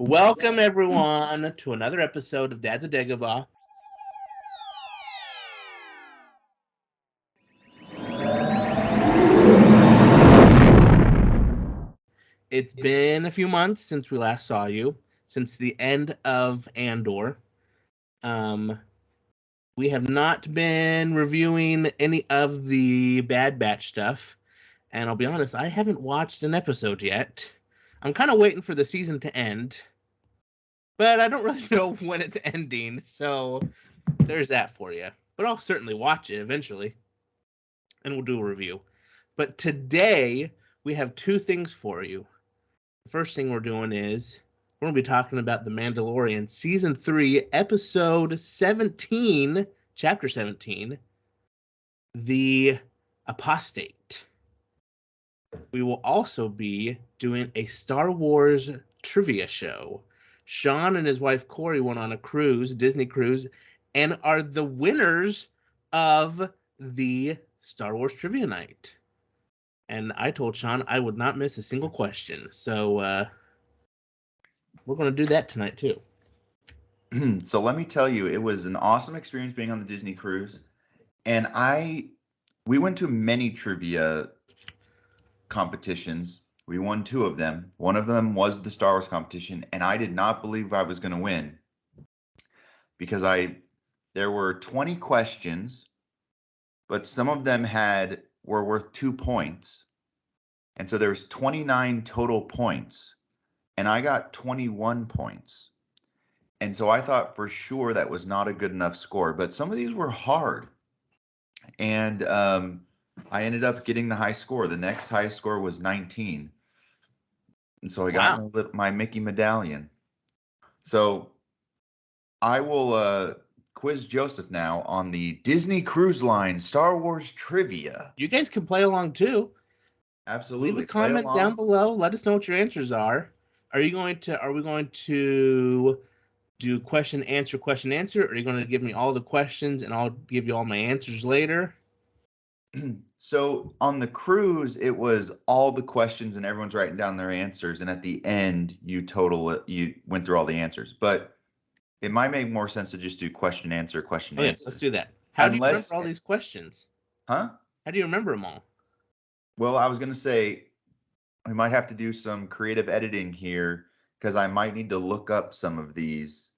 Welcome, everyone, to another episode of Dad's a Dagobah. It's been a few months since we last saw you, since the end of Andor. We have not been reviewing any of the Bad Batch stuff, and I'll be honest, I haven't watched an episode yet. I'm kind of waiting for the season to end, but I don't really know when it's ending, so there's that for you. But I'll certainly watch it eventually, and we'll do a review. But today, we have two things for you. The first thing we're doing is we're going to be talking about The Mandalorian Season 3, Episode 17, Chapter 17, The Apostate. We will also be doing a Star Wars trivia show. Sean and his wife Corey went on a cruise, Disney cruise, and are the winners of the Star Wars trivia night. And I told Sean I would not miss a single question. So we're going to do that tonight too. So let me tell you, it was an awesome experience being on the Disney cruise. And we went to many trivia competitions. We won two of them. One of them was the Star Wars competition, and I did not believe I was going to win because there were 20 questions, but some of them were worth 2 points. And so there's 29 total points, and I got 21 points. And so I thought for sure that was not a good enough score, but some of these were hard. And I ended up getting the high score. The next highest score was 19. And so I got my Mickey medallion. So I will quiz Joseph now on the Disney Cruise Line Star Wars trivia. You guys can play along too. Absolutely. Leave a comment down below. Let us know what your answers are. Are we going to do question answer, or are you going to give me all the questions and I'll give you all my answers later? So on the cruise, it was all the questions and everyone's writing down their answers. And at the end, you went through all the answers. But it might make more sense to just do question, answer. Okay, let's do that. How do you remember all these questions? Huh? How do you remember them all? Well, I was going to say, we might have to do some creative editing here because I might need to look up some of these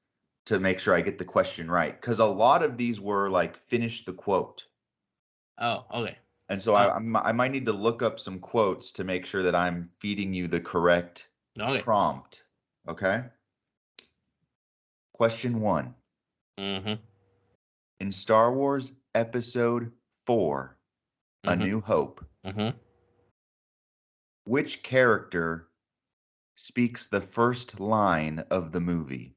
to make sure I get the question right. Because a lot of these were like, finish the quote. Oh, okay. And so I might need to look up some quotes to make sure that I'm feeding you the correct prompt. Okay? Question 1. Mm-hmm. In Star Wars Episode 4, A New Hope, which character speaks the first line of the movie?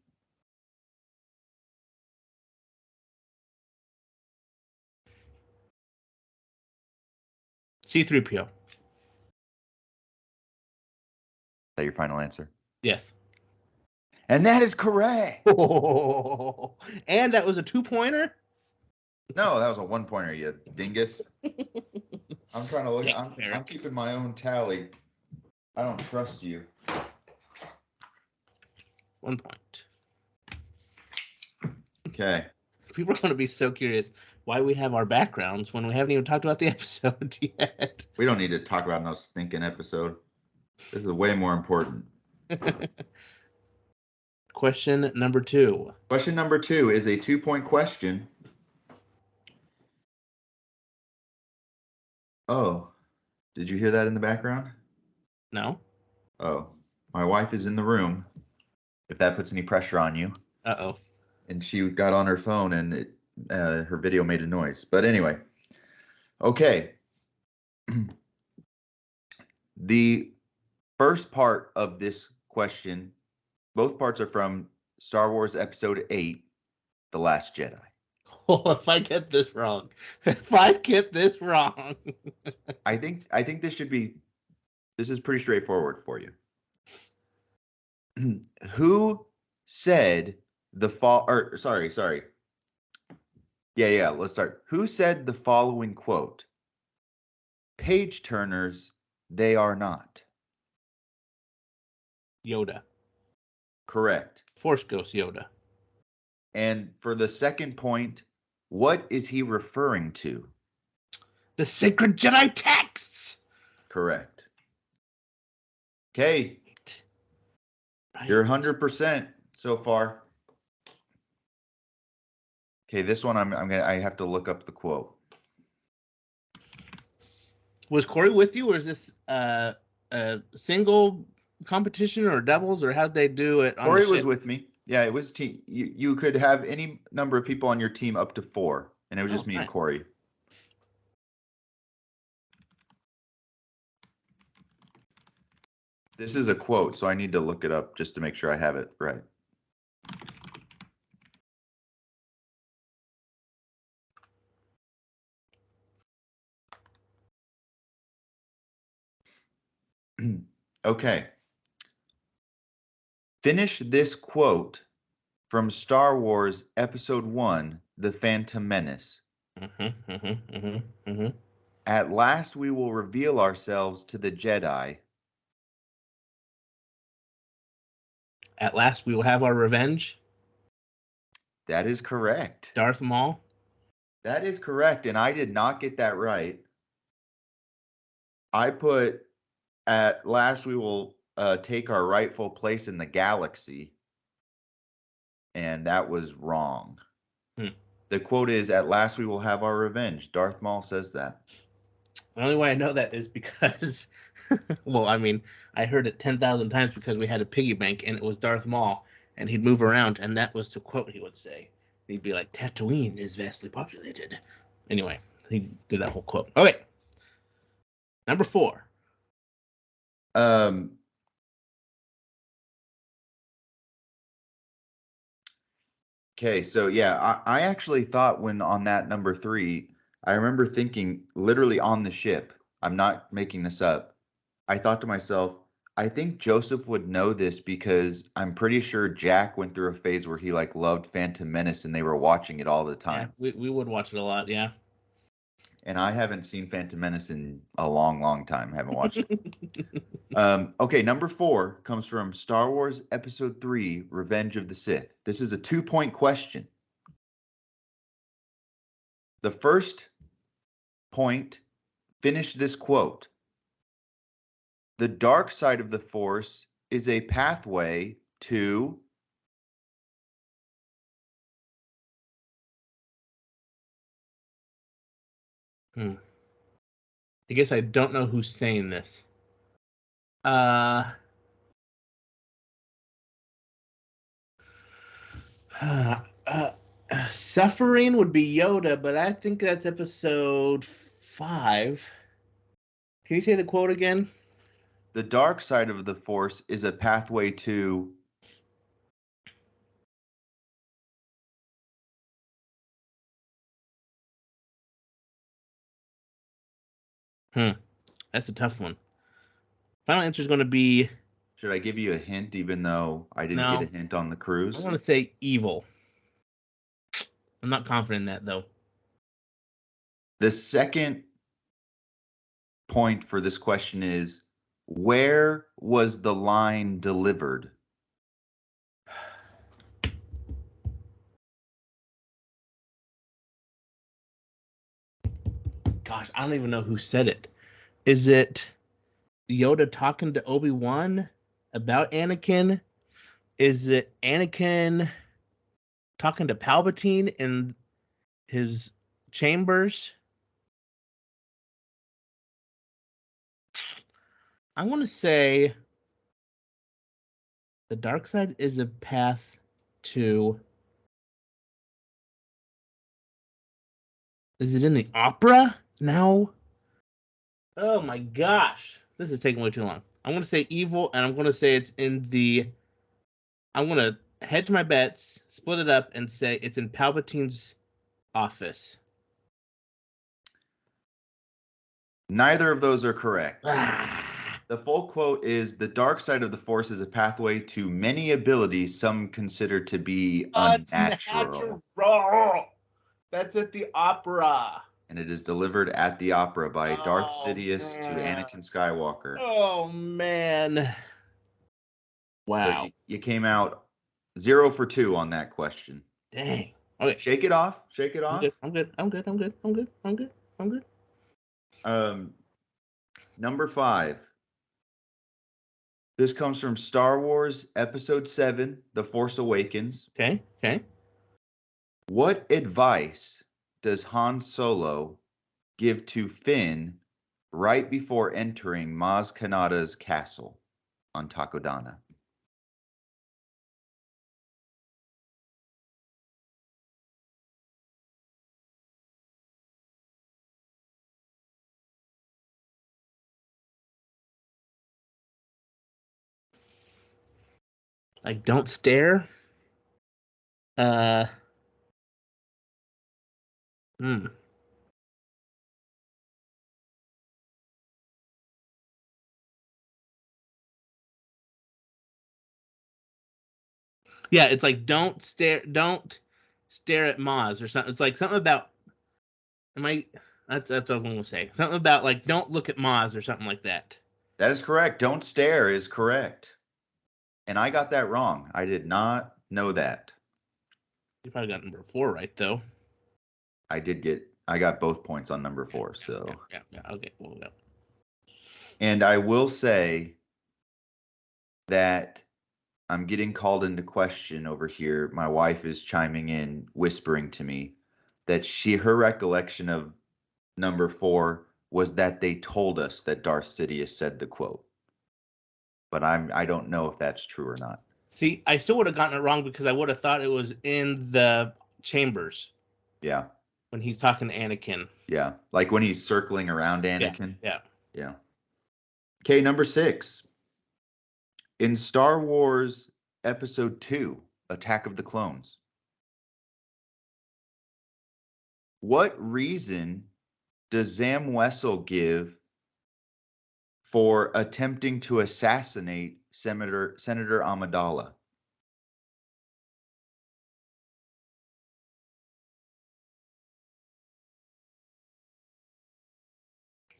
C-3PO. Is that your final answer? Yes. And that is correct. Oh, and that was a 2-pointer? No, that was a 1-pointer, you dingus. I'm trying to look. I'm keeping my own tally. I don't trust you. 1 point. Okay. People are going to be so curious why we have our backgrounds when we haven't even talked about the episode yet. We don't need to talk about no stinking episode. This is way more important. Question number 2. Question number 2 is a 2-point question. Oh, did you hear that in the background? No. Oh, my wife is in the room. If that puts any pressure on you. Uh-oh. And she got on her phone and her video made a noise. But anyway. Okay. The first part of this question, both parts are from Star Wars Episode 8, The Last Jedi. Oh, if I get this wrong. I think this is pretty straightforward for you. Who said sorry. Yeah, let's start. Who said the following quote? Page turners, they are not. Yoda. Correct. Force Ghost Yoda. And for the second point, what is he referring to? The sacred Jedi texts. Correct. Okay. Right. You're 100% so far. Okay, this one I have to look up the quote. Was Corey with you, or is this a single competition or doubles, or how'd they do it on the Corey ship? was with me. Yeah, it was team. You could have any number of people on your team up to 4, and it was just me and Nice. Corey. This is a quote, so I need to look it up just to make sure I have it right. Okay. Finish this quote from Star Wars Episode 1, The Phantom Menace. At last we will reveal ourselves to the Jedi. At last, we will have our revenge. That is correct. Darth Maul. That is correct, and I did not get that right. I put, at last we will take our rightful place in the galaxy, and that was wrong. The quote is, at last we will have our revenge. Darth Maul says that. The only way I know that is because, well, I mean, I heard it 10,000 times because we had a piggy bank and it was Darth Maul, and he'd move around, and that was the quote he would say. He'd be like, Tatooine is vastly populated. Anyway, he did that whole quote. Okay. Number 4. Okay, so yeah, I actually thought when on that number 3, I remember thinking literally on the ship, I'm not making this up. I thought to myself, I think Joseph would know this because I'm pretty sure Jack went through a phase where he like loved Phantom Menace and they were watching it all the Yeah, time. we would watch it a lot, yeah. And I haven't seen Phantom Menace in a long, long time. Haven't watched it. Okay, number 4 comes from Star Wars Episode 3, Revenge of the Sith. This is a 2-point question. The first point, finish this quote. The dark side of the Force is a pathway to... I guess I don't know who's saying this. Suffering would be Yoda, but I think that's episode 5. Can you say the quote again? The dark side of the Force is a pathway to... That's a tough one. Final answer is going to be... Should I give you a hint even though I didn't get a No. hint on the I cruise? want to say evil. I'm not confident in that, though. The second point for this question is, where was the line delivered? Gosh, I don't even know who said it. Is it Yoda talking to Obi-Wan about Anakin? Is it Anakin talking to Palpatine in his chambers? I want to say the dark side is a path to... Is it in the opera? No. Oh my gosh. This is taking way too long. I'm going to say evil, and I'm going to say it's in the... I'm going to hedge my bets, split it up, and say it's in Palpatine's office. Neither of those are correct. Ah. The full quote is, the dark side of the Force is a pathway to many abilities some consider to be unnatural. That's at the opera. And it is delivered at the opera by Darth Oh Sidious to man. Anakin Skywalker. Oh man. So Wow. you came out 0 for 2 on that question. Dang. Okay. Shake it off. Shake it I'm good. off. I'm good. I'm good. I'm good. I'm good. I'm good. I'm good. Number 5. This comes from Star Wars Episode 7, The Force Awakens. Okay. Okay. What advice does Han Solo give to Finn right before entering Maz Kanata's castle on Takodana? Like, don't stare. Uh. Hmm. Yeah, it's like don't stare. Don't stare at Maz or something. It's like something about. Am I? That's what I'm gonna say. Something about like don't look at Maz or something like that. That is correct. Don't stare is correct. And I got that wrong. I did not know that. You probably got number 4 right though. I got both points on number Yeah. 4. Yeah. So, Yeah. Yeah. Okay. Well, yeah. and I will say that I'm getting called into question over here. My wife is chiming in, whispering to me that her recollection of number 4 was that they told us that Darth Sidious said the quote. But I don't know if that's true or not. See, I still would have gotten it wrong because I would have thought it was in the chambers Yeah. when he's talking to Anakin. Yeah. Like when he's circling around Yeah. Anakin. Yeah. Yeah. Okay, number 6. In Star Wars Episode 2, Attack of the Clones, what reason does Zam Wessel give for attempting to assassinate Senator Amidala?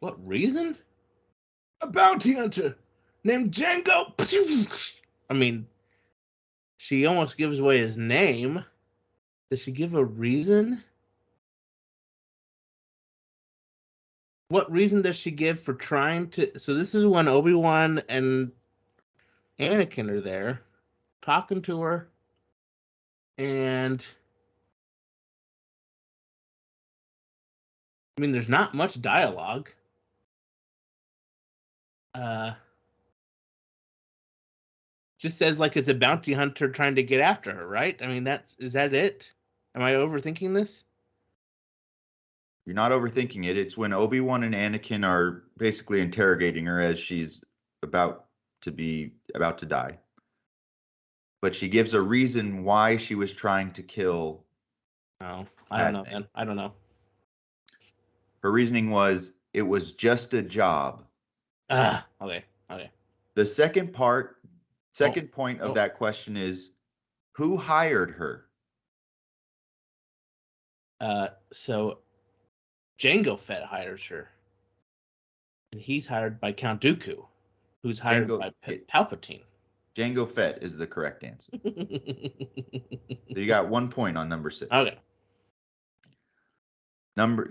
What reason? A bounty hunter named Django. I mean, she almost gives away his name. Does she give a reason? What reason does she give for trying to? So this is when Obi-Wan and Anakin are there, talking to her, and I mean, there's not much dialogue. Uh, just says like it's a bounty hunter trying to get after her, right? I mean, is that it? Am I overthinking this? You're not overthinking it. It's when Obi-Wan and Anakin are basically interrogating her as she's about about to die. But she gives a reason why she was trying to kill Oh, I don't know, Padme. man. I don't know. Her reasoning was it was just a job. Ah, okay, okay. The Oh, second point of oh. that question is who hired her? So Jango Fett hires her, and he's hired by Count Dooku, who's hired Jango by it, Palpatine. Jango Fett is the correct answer. So you got 1 point on number 6. Okay.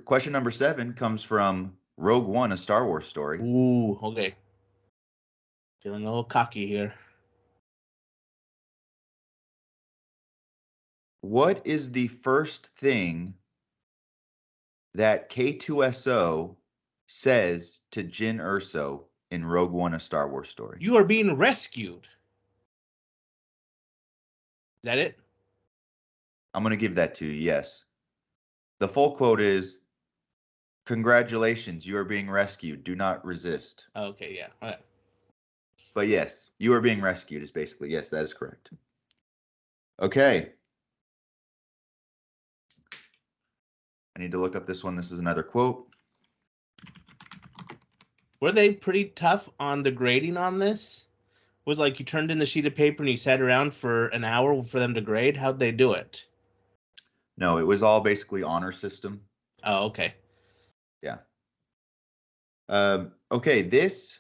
Question number 7 comes from Rogue One, a Star Wars story. Ooh, okay. Feeling a little cocky here. What is the first thing that K2SO says to Jyn Erso in Rogue One, a Star Wars story? You are being rescued. Is that it? I'm going to give that to you, yes. The full quote is, "Congratulations, you are being rescued. Do not resist." Okay, yeah. Okay. But yes, you are being rescued is basically, yes, that is correct. Okay. I need to look up this one. This is another quote. Were they pretty tough on the grading on this? Was like you turned in the sheet of paper and you sat around for an hour for them to grade? How'd they do it? No, it was all basically honor system. Oh, okay. Yeah. Okay, this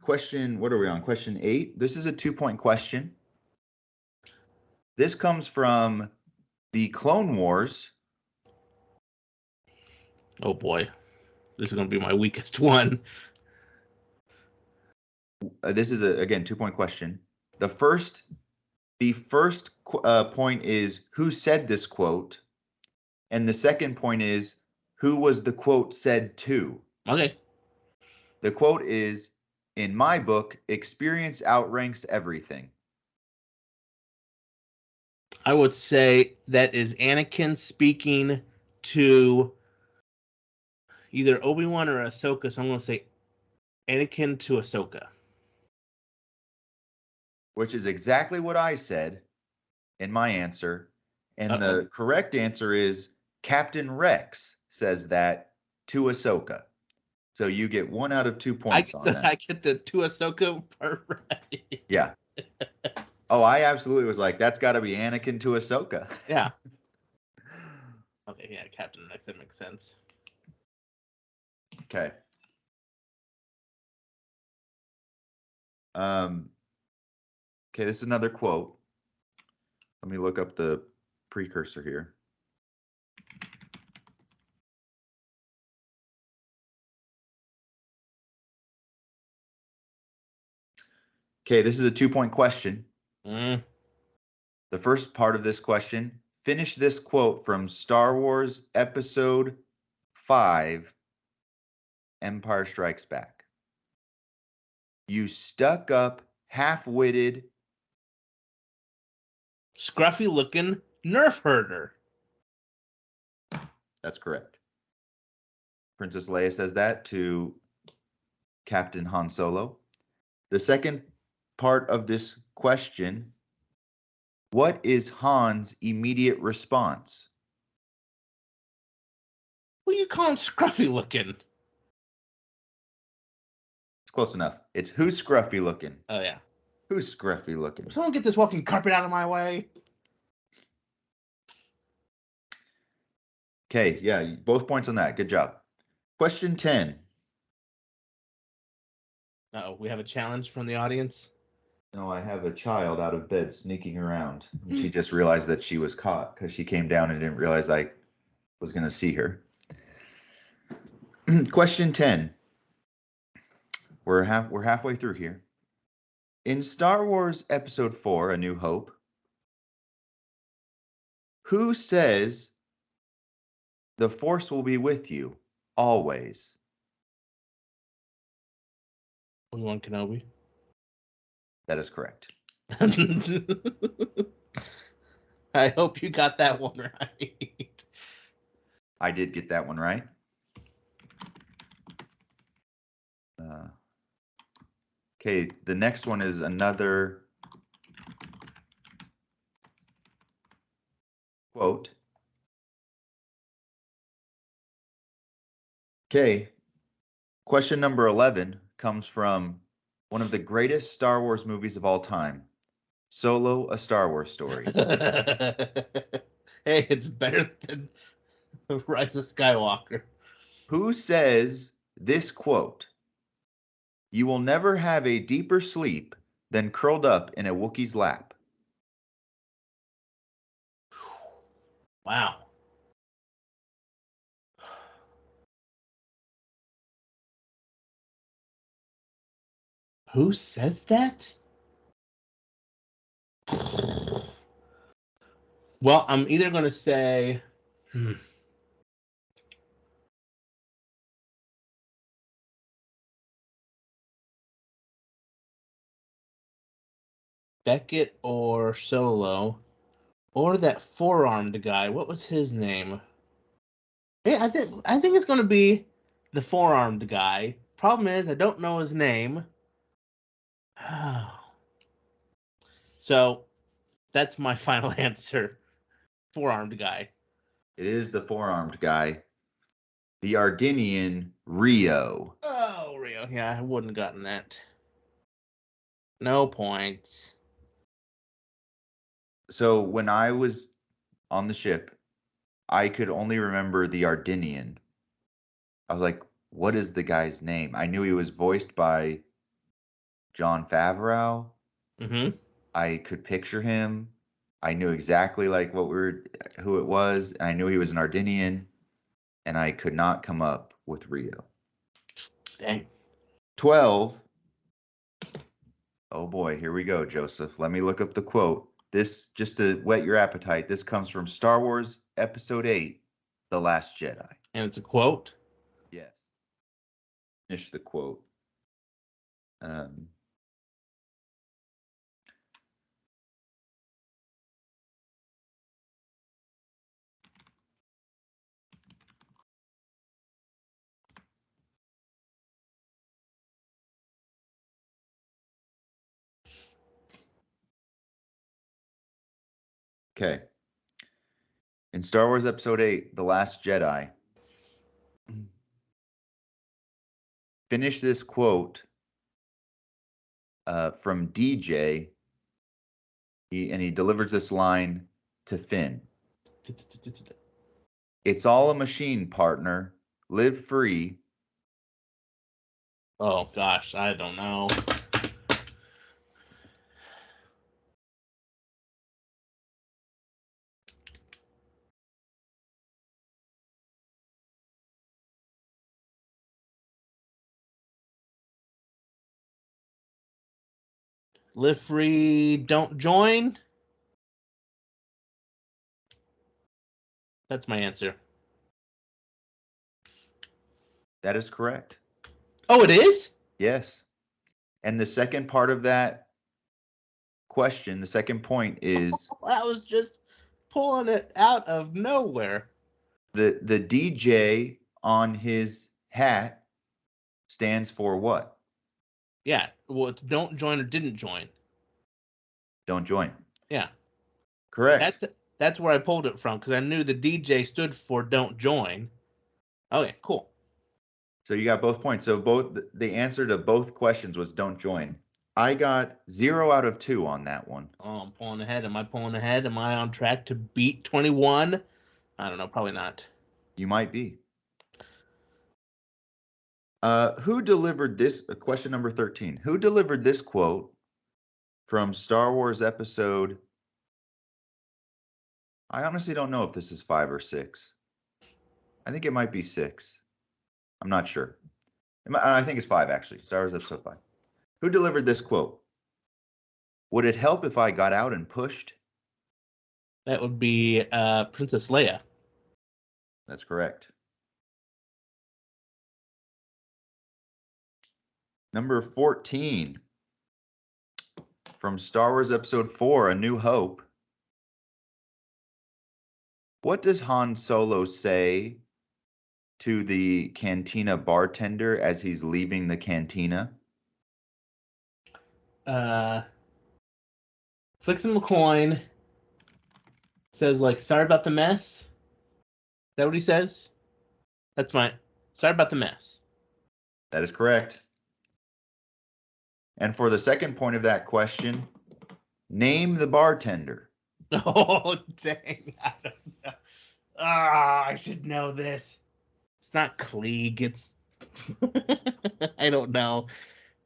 question, what are we on? Question 8. This is a 2-point question. This comes from the Clone Wars. Oh boy, this is going to be my weakest one. This is again 2-point question. The first point is who said this quote, and the second point is who was the quote said to. Okay. The quote is, "In my book, experience outranks everything." I would say that is Anakin speaking to either Obi-Wan or Ahsoka, so I'm going to say Anakin to Ahsoka. Which is exactly what I said in my answer. And the correct answer is Captain Rex says that to Ahsoka. So you get 1 out of 2 points on that. I get the to Ahsoka part right. Yeah. Oh, I absolutely was like, that's got to be Anakin to Ahsoka. Yeah. Okay, yeah, Captain Rex, that makes sense. Okay. Okay, this is another quote. Let me look up the precursor here. Okay, this is a 2-point question. The first part of this question, finish this quote from Star Wars Episode 5, Empire Strikes Back. You stuck up, half-witted, scruffy looking Nerf herder. That's correct. Princess Leia says that to Captain Han Solo. The second part of this question, what is Han's immediate response? What do you call him scruffy looking? It's close enough. It's who's scruffy looking? Oh, yeah. Who's scruffy looking? Someone get this walking carpet out of my way. Okay, yeah, both points on that. Good job. Question 10. Uh-oh, we have a challenge from the audience. No, I have a child out of bed sneaking around. And she just realized that she was caught because she came down and didn't realize I was going to see her. Question 10. We're halfway through here. In Star Wars Episode 4, A New Hope, who says the Force will be with you always? Obi-Wan Kenobi. That is correct. I hope you got that one right. I did get that one right. Okay, the next one is another quote. Okay, question number 11 comes from one of the greatest Star Wars movies of all time, Solo, A Star Wars Story. Hey, it's better than Rise of Skywalker. Who says this quote? You will never have a deeper sleep than curled up in a Wookiee's lap. Wow. Who says that? Well, I'm either going to say. Beckett or Solo, or that four-armed guy. What was his name? Yeah, I think it's going to be the four-armed guy. Problem is, I don't know his name. So that's my final answer. Four-armed guy. It is the four-armed guy, the Ardinian Rio. Oh, Rio. Yeah, I wouldn't have gotten that. No points. So when I was on the ship, I could only remember the Ardinian. I was like, what is the guy's name? I knew he was voiced by Jon Favreau. Mm-hmm. I could picture him. I knew exactly like who it was, and I knew he was an Argentinian, and I could not come up with Rio. Dang. 12. Oh boy, here we go, Joseph. Let me look up the quote. This, just to whet your appetite, this comes from Star Wars Episode 8, The Last Jedi. And it's a quote? Yes. Finish the quote. Um, okay. In Star Wars Episode 8, The Last Jedi, finish this quote from DJ. He delivers this line to Finn. It's all a machine, partner. Live free. Oh, gosh. I don't know. Live free, don't join. That's my answer. That is correct. Oh, it is? Yes. And the second part of that question, the second point is I was just pulling it out of nowhere. the DJ on his hat stands for what? Yeah. Well, it's don't join or didn't join. Don't join. Yeah. Correct. That's where I pulled it from because I knew the DJ stood for don't join. Okay, cool. So you got both points. So the answer to both questions was don't join. I got 0 out of 2 on that one. Oh, I'm pulling ahead. Am I pulling ahead? Am I on track to beat 21? I don't know. Probably not. You might be. Who delivered this? Question number 13. Who delivered this quote from Star Wars episode? I honestly don't know if this is 5 or 6. I think it might be 6. I'm not sure. I think it's 5, actually. Star Wars episode 5. Who delivered this quote? Would it help if I got out and pushed? That would be Princess Leia. That's correct. Number 14. From Star Wars episode 4, A New Hope. What does Han Solo say to the cantina bartender as he's leaving the cantina? Uh, Flicks him a coin. Says like, "Sorry about the mess." Is that what he says? That's my. Sorry about the mess. That is correct. And for the second point of that question, name the bartender. Oh dang! I don't know. Ah, I should know this. It's not Klieg. It's I don't know.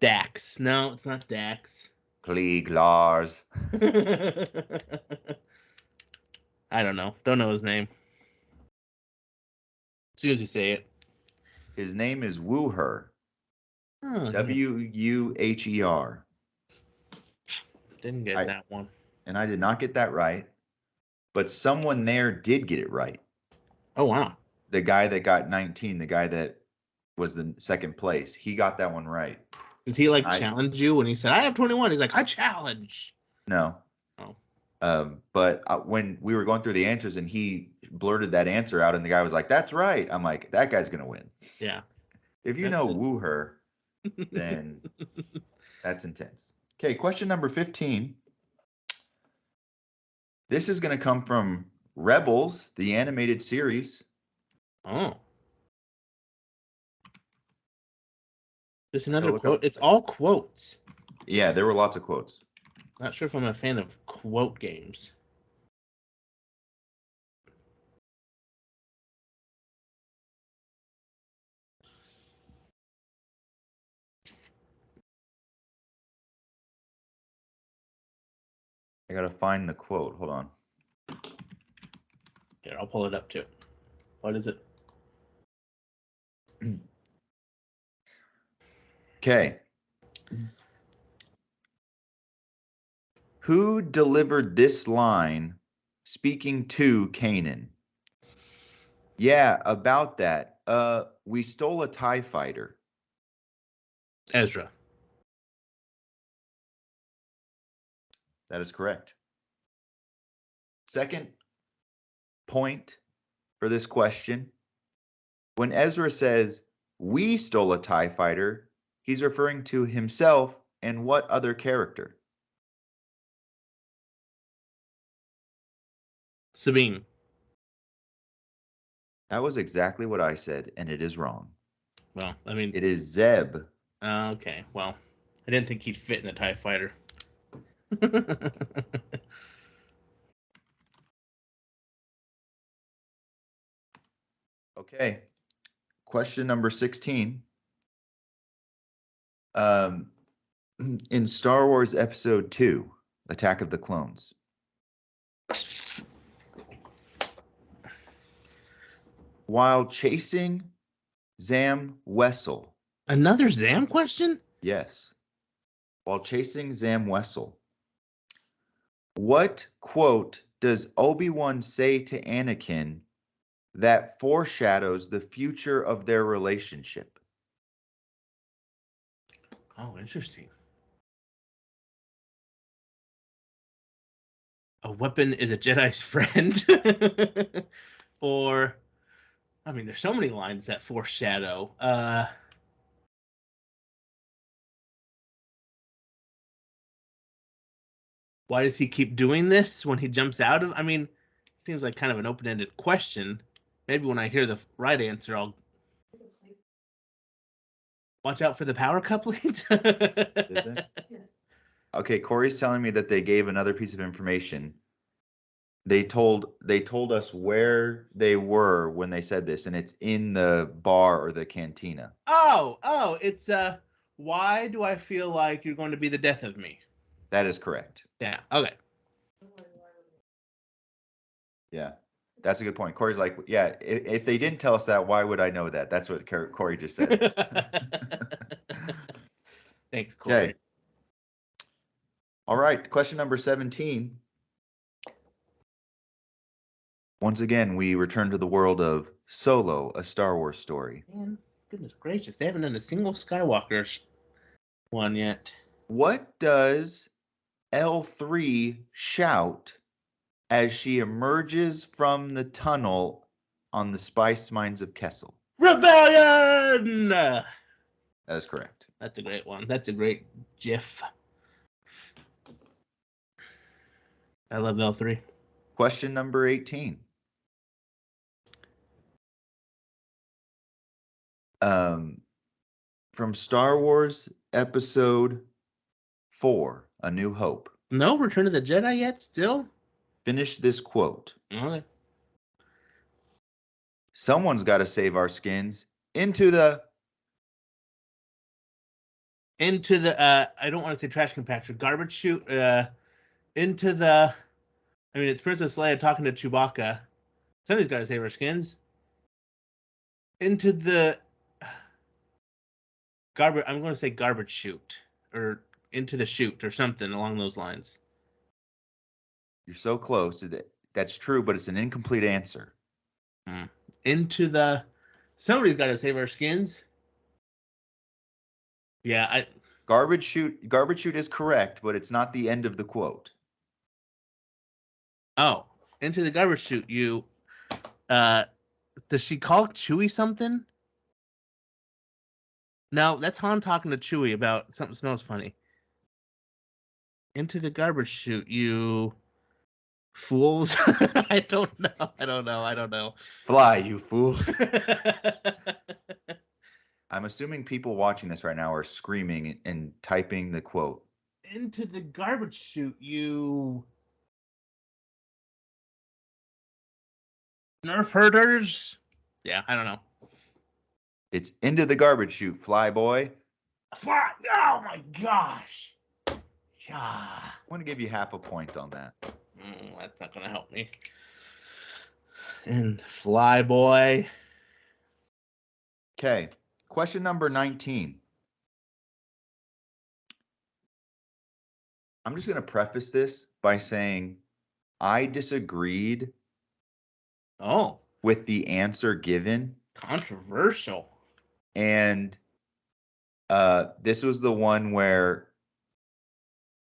Dax. No, it's not Dax. Klieg Lars. I don't know. Don't know his name. As soon as you say it. His name is Wooher. Oh, Wuher. didn't get that one. And I did not get that right, but someone there did get it right. Oh wow. The guy that got 19, the guy that was the second place, he got that one right. Did he like I challenge you when he said, "I have 21"? He's like, "I challenge." No. Oh. But when we were going through the answers and he blurted that answer out and the guy was like, "That's right." I'm like, that guy's going to win. Yeah. If you know Wooher, then that's intense. Okay, question number 15. This is going to come from Rebels, the animated series. Oh. There's Gotta another look quote. up. It's all quotes. Yeah, there were lots of quotes. Not sure if I'm a fan of quote games. I gotta find the quote. Hold on. Here, I'll pull it up too. What is it? Okay. Who delivered this line speaking to Kanan? Yeah, about that. We stole a TIE fighter. Ezra. That is correct. Second point for this question. When Ezra says, we stole a TIE fighter, he's referring to himself and what other character? Sabine. That was exactly what I said, and it is wrong. Well, I mean, it is Zeb. Okay, well, I didn't think he'd fit in the TIE fighter. Okay. Question number 16. In Star Wars Episode 2, Attack of the Clones, while chasing Zam Wessel. Another Zam question? Yes. While chasing Zam Wessel, what quote does Obi-Wan say to Anakin that foreshadows the future of their relationship? Oh, interesting. A weapon is a Jedi's friend? Or, I mean, there's so many lines that foreshadow. Why does he keep doing this when he jumps out of? I mean, it seems like kind of an open-ended question. Maybe when I hear the right answer, I'll watch out for the power couplings. Okay, Corey's telling me that they gave another piece of information. They told us where they were when they said this, and it's in the bar or the cantina. Oh, it's why do I feel like you're going to be the death of me? That is correct. Yeah, okay. Yeah, that's a good point. Corey's like, yeah, if they didn't tell us that, why would I know that? That's what Corey just said. Thanks, Corey. Okay. All right, question number 17. Once again, we return to the world of Solo, a Star Wars story. Man, goodness gracious, they haven't done a single Skywalker's one yet. What does L3 shout as she emerges from the tunnel on the Spice Mines of Kessel? Rebellion! That is correct. That's a great one. That's a great GIF. I love L3. Question number 18. From Star Wars Episode 4, A New Hope. No Return of the Jedi yet? Still? Finish this quote. Okay. Someone's got to save our skins into the I don't want to say trash compactor, garbage chute, into the I mean, it's Princess Leia talking to Chewbacca. Somebody's got to save her skins. Into the garbage. I'm going to say garbage chute or into the chute or something along those lines. You're so close. That's true, but it's an incomplete answer. Into the. Somebody's got to save our skins. Yeah, Garbage chute. Garbage chute is correct, but it's not the end of the quote. Oh, into the garbage chute. You. Does she call Chewie something? No, that's Han talking to Chewie about something smells funny. Into the garbage chute, you fools. I don't know. Fly, you fools. I'm assuming people watching this right now are screaming and typing the quote. Into the garbage chute, you Nerf herders. Yeah, I don't know. It's into the garbage chute, fly boy. Fly! Oh my gosh! Yeah. I want to give you half a point on that. That's not going to help me. And Flyboy. Okay. Question number 19. I'm just going to preface this by saying I disagreed Oh, with the answer given. controversial. And this was the one where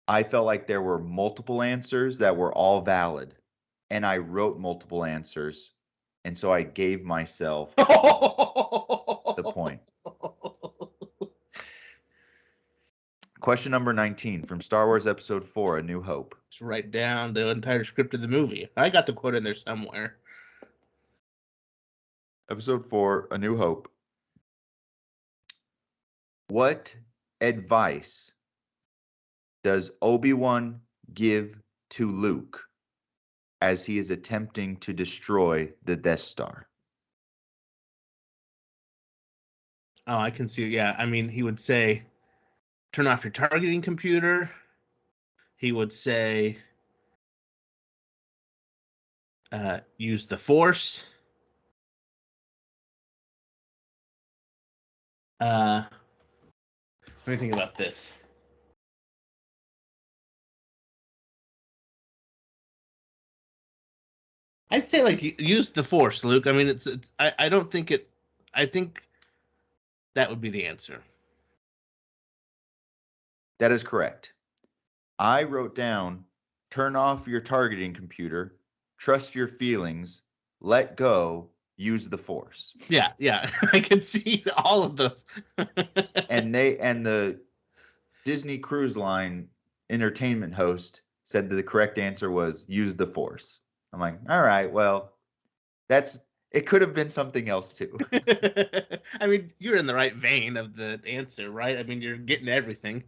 I felt like there were multiple answers that were all valid. And I wrote multiple answers. And so I gave myself the point. Question number 19 from Star Wars Episode 4, A New Hope. Just write down the entire script of the movie. I got the quote in there somewhere. Episode 4, A New Hope. What advice does Obi-Wan give to Luke as he is attempting to destroy the Death Star? Oh, I can see. Yeah, I mean, he would say, "Turn off your targeting computer." He would say, "Use the Force." What do you think about this? I'd say like use the Force, Luke. I mean, it's I don't think it. I think that would be the answer. That is correct. I wrote down, turn off your targeting computer, trust your feelings, let go, use the Force. Yeah, I can see all of those. And the Disney Cruise Line entertainment host said that the correct answer was use the Force. I'm like, all right, well, it could have been something else too. I mean, you're in the right vein of the answer, right? I mean, you're getting everything.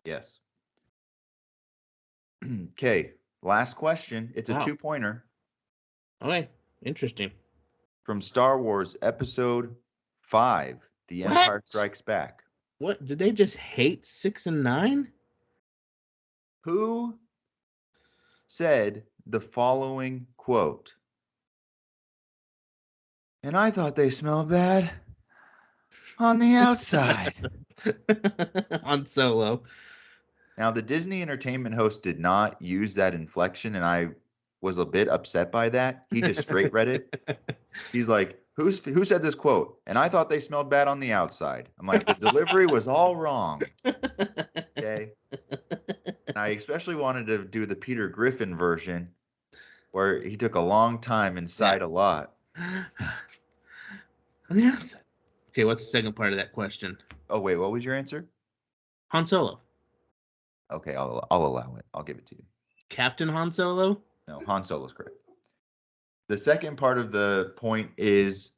Yes. Okay, last question. It's a Wow. 2-pointer Okay, interesting. from Star Wars Episode 5, The Empire What? Strikes Back. What did they just hate 6 and 9? Who said the following quote? And I thought they smelled bad on the outside. On Solo. Now, the Disney entertainment host did not use that inflection, and I was a bit upset by that. He just straight read it. He's like, who said this quote? And I thought they smelled bad on the outside. I'm like, the delivery was all wrong. Okay. And I especially wanted to do the Peter Griffin version where he took a long time and sighed a lot. On the outside. Okay, what's the second part of that question? Oh, wait, what was your answer? Han Solo. Okay, I'll allow it. I'll give it to you. Captain Han Solo? No, Han Solo's correct. The second part of the point is,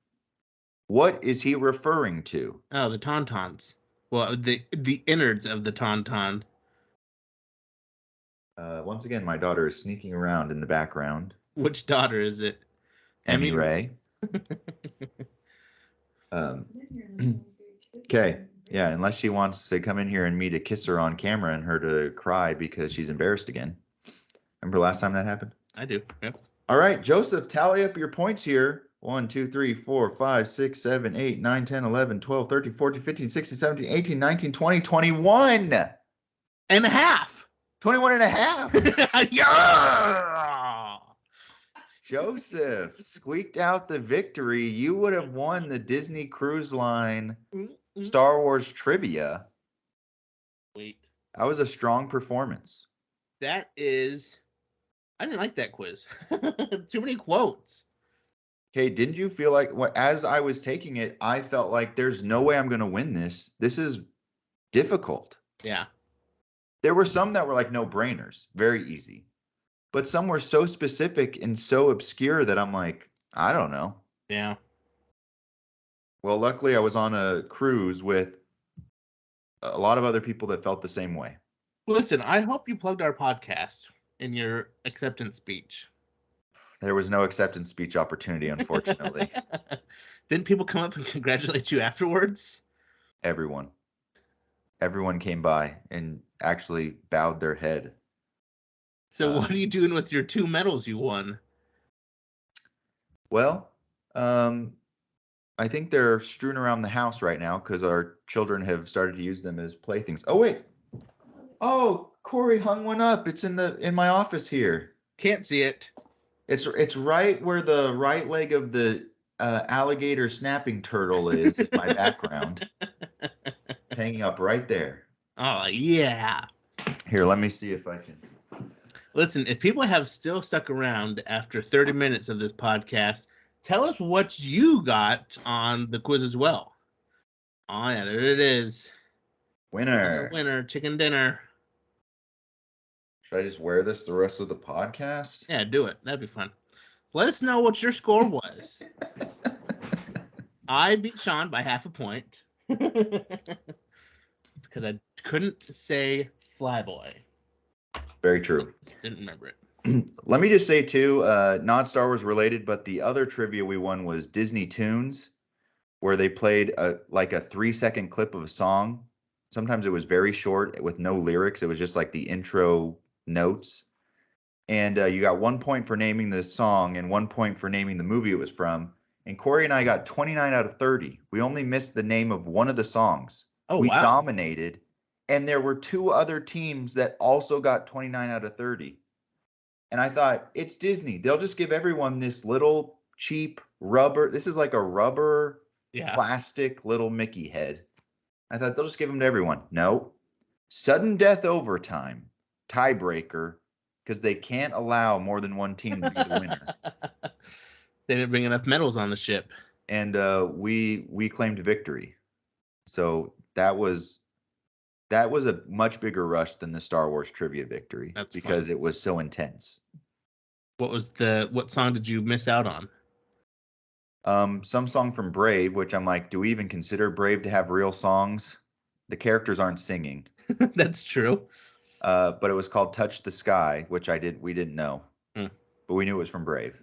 what is he referring to? Oh, the Tauntauns. Well, the innards of the Tauntaun. Once again, my daughter is sneaking around in the background. Which daughter is it? Emmy Ray. Okay. Yeah, unless she wants to come in here and me to kiss her on camera and her to cry because she's embarrassed again. Remember last time that happened? I do. Yep. All right, Joseph, tally up your points here. 1, 2, 3, 4, 5, 6, 7, 8, 9, 10, 11, 12, 13, 14, 15, 16, 17, 18, 19, 20, 21. And a half. 21 and a half. Yeah! Joseph squeaked out the victory. You would have won the Disney Cruise Line Star Wars trivia. Wait. That was a strong performance. That is. I didn't like that quiz. Too many quotes. Okay, didn't you feel like as I was taking it, I felt like there's no way I'm going to win this. This is difficult. Yeah. There were some that were like no-brainers, very easy. But some were so specific and so obscure that I'm like, I don't know. Yeah. Well, luckily I was on a cruise with a lot of other people that felt the same way. Listen, I hope you plugged our podcast in your acceptance speech. There was no acceptance speech opportunity, unfortunately. Didn't people come up and congratulate you afterwards? Everyone everyone came by and actually bowed their head. So what are you doing with your 2 medals you won? Well, I think they're strewn around the house right now because our children have started to use them as playthings. Oh wait. Oh, Corey hung one up. It's in my office here. Can't see it. It's right where the right leg of the alligator snapping turtle is in my background. It's hanging up right there. Oh, yeah. Here, let me see if I can. Listen, if people have still stuck around after 30 minutes of this podcast, tell us what you got on the quiz as well. Oh, yeah, there it is. Winner. Winner, chicken dinner. Should I just wear this the rest of the podcast? Yeah, do it. That'd be fun. Let us know what your score was. I beat Sean by half a point because I couldn't say Flyboy. Very true. Didn't remember it. Let me just say too, not Star Wars related, but the other trivia we won was Disney Tunes, where they played a 3-second clip of a song. Sometimes it was very short with no lyrics. It was just like the intro notes. And you got 1 point for naming the song and 1 point for naming the movie it was from. And Corey and I got 29 out of 30. We only missed the name of one of the songs. Oh, We wow. dominated. And there were 2 other teams that also got 29 out of 30. And I thought, it's Disney. They'll just give everyone this little cheap rubber. This is like a rubber plastic little Mickey head. I thought they'll just give them to everyone. No. Sudden death overtime. Tiebreaker. Because they can't allow more than one team to be the winner. They didn't bring enough medals on the ship. And we claimed victory. So that was a much bigger rush than the Star Wars trivia victory. That's because fun. it was so intense. What song did you miss out on? Some song from Brave, which I'm like, do we even consider Brave to have real songs? The characters aren't singing. That's true. But it was called Touch the Sky, which we didn't know. But we knew it was from Brave.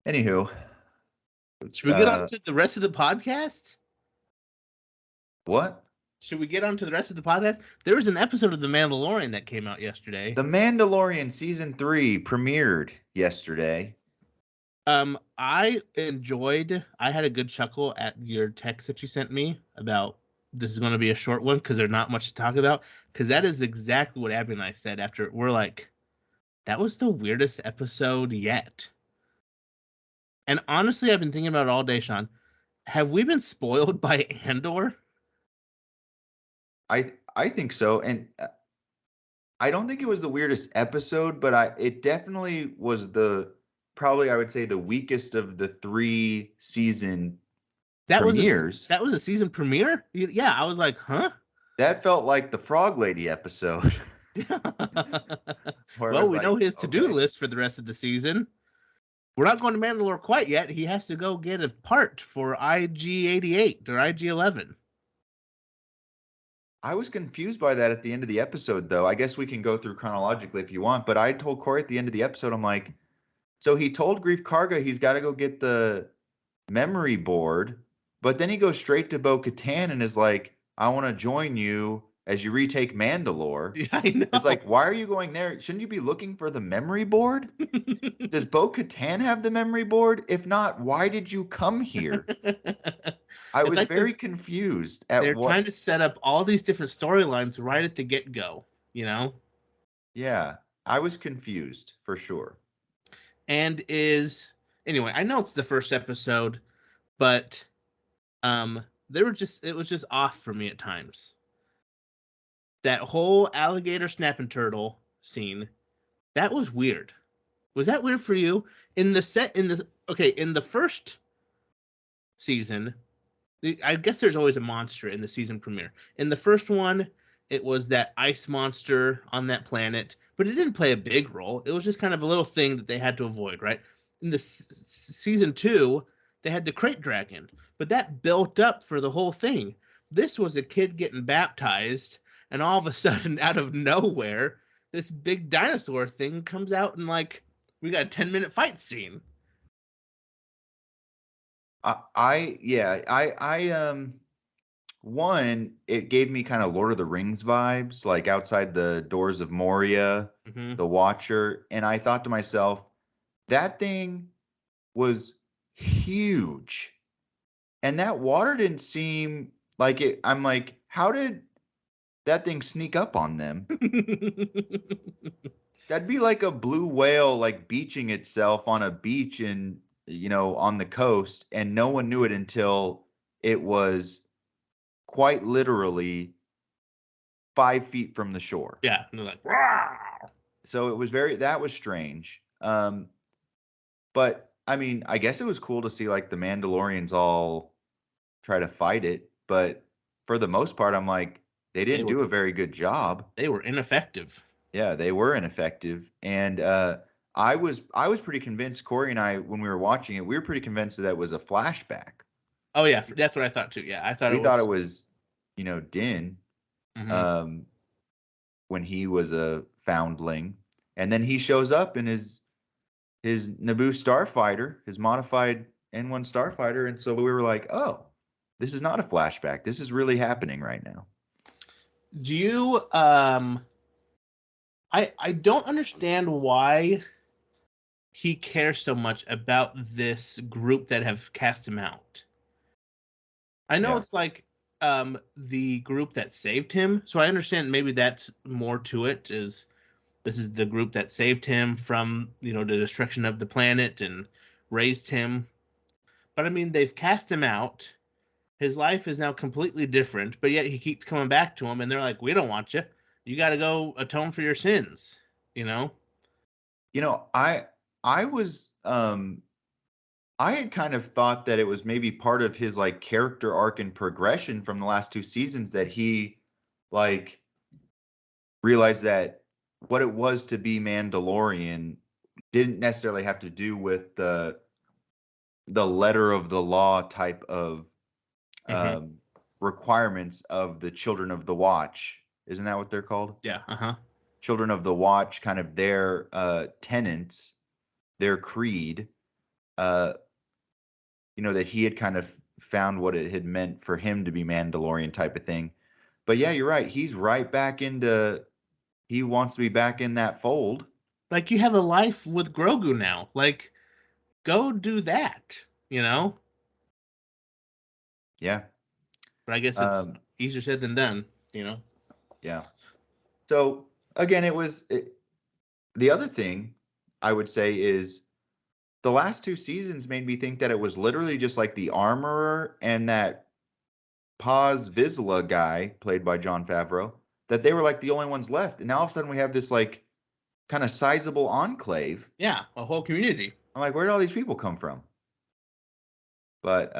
Anywho. Should we get on to the rest of the podcast? What? Should we get on to the rest of the podcast? There was an episode of The Mandalorian that came out yesterday. The Mandalorian Season 3 premiered yesterday. I had a good chuckle at your text that you sent me about this is going to be a short one because there's not much to talk about. Because that is exactly what Abby and I said after we're like, that was the weirdest episode yet. And honestly, I've been thinking about it all day, Sean. Have we been spoiled by Andor? I think so, and I don't think it was the weirdest episode, but it definitely was probably I would say the weakest of the 3 season premieres. That was a season premiere? Yeah, I was like, huh? That felt like the Frog Lady episode. Well, we know his to-do list for the rest of the season. We're not going to Mandalore quite yet. He has to go get a part for IG-88 or IG-11. I was confused by that at the end of the episode, though. I guess we can go through chronologically if you want, but I told Corey at the end of the episode, I'm like, so he told Grief Karga he's got to go get the memory board, but then he goes straight to Bo-Katan and is like, I want to join you as you retake Mandalore. Yeah, I know. It's like, why are you going there? Shouldn't you be looking for the memory board? Does Bo-Katan have the memory board? If not, why did you come here? I was like very confused at they're trying to set up all these different storylines right at the get-go, you know? Yeah, I was confused for sure. And anyway, I know it's the first episode, but it was just off for me at times. That whole alligator snapping turtle scene, that was weird. Was that weird for you? In the first season, I guess there's always a monster in the season premiere. In the first one, it was that ice monster on that planet, but it didn't play a big role. It was just kind of a little thing that they had to avoid, right? In the season 2, they had the crate dragon, but that built up for the whole thing. This was a kid getting baptized, and all of a sudden, out of nowhere, this big dinosaur thing comes out and we got a 10-minute fight scene. one, it gave me kind of Lord of the Rings vibes, like outside the doors of Moria, Hmm. the Watcher. And I thought to myself, that thing was huge. And that water didn't seem like it. I'm like, how did that thing sneak up on them? That'd be like a blue whale like beaching itself on a beach in, on the coast, and no one knew it until it was quite literally 5 feet from the shore. Yeah, and they're like, wow. So it was that was strange. But I mean, I guess it was cool to see like the Mandalorians all try to fight it, but for the most part, I'm like, they They didn't were do a very good job. they were ineffective. Yeah, they were ineffective, and I was pretty convinced. Corey and I, when we were watching it, we were pretty convinced that that was a flashback. Oh yeah, that's what I thought too. Yeah, I thought We it thought it was. was, Din, Hmm. um, when he was a foundling, and then he shows up in his Naboo starfighter, his modified N1 starfighter, and so we were like, oh, this is not a flashback. This is really happening right now. Do you I don't understand why he cares so much about this group that have cast him out. I know Yeah. it's like the group that saved him, so I understand maybe that's more to it is this is the group that saved him from, the destruction of the planet and raised him. But I mean, they've cast him out. His life is now completely different, but yet he keeps coming back to them and they're like, "We don't want you. You got to go atone for your sins." You know? You know, I was I had kind of thought that it was maybe part of his like character arc and progression from the last two seasons that he like realized that what it was to be Mandalorian didn't necessarily have to do with the letter of the law type of Hmm. um, requirements of the Children of the Watch. Isn't that what they're called? Yeah. Uh huh. Children of the Watch, kind of their tenets, their creed. Uh, that he had kind of found what it had meant for him to be Mandalorian type of thing. But yeah, you're right. He's right back into. He wants to be back in that fold. Like you have a life with Grogu now. Like go do that. You know? Yeah. But I guess it's Um, easier said than done. You know? yeah. So again, the other thing I would say is the last two seasons made me think that it was literally just like the armorer and that Paz Vizsla guy played by John Favreau, that they were like the only ones left. And now all of a sudden we have this like kind of sizable enclave. Yeah, a whole community. I'm like, where did all these people come from? But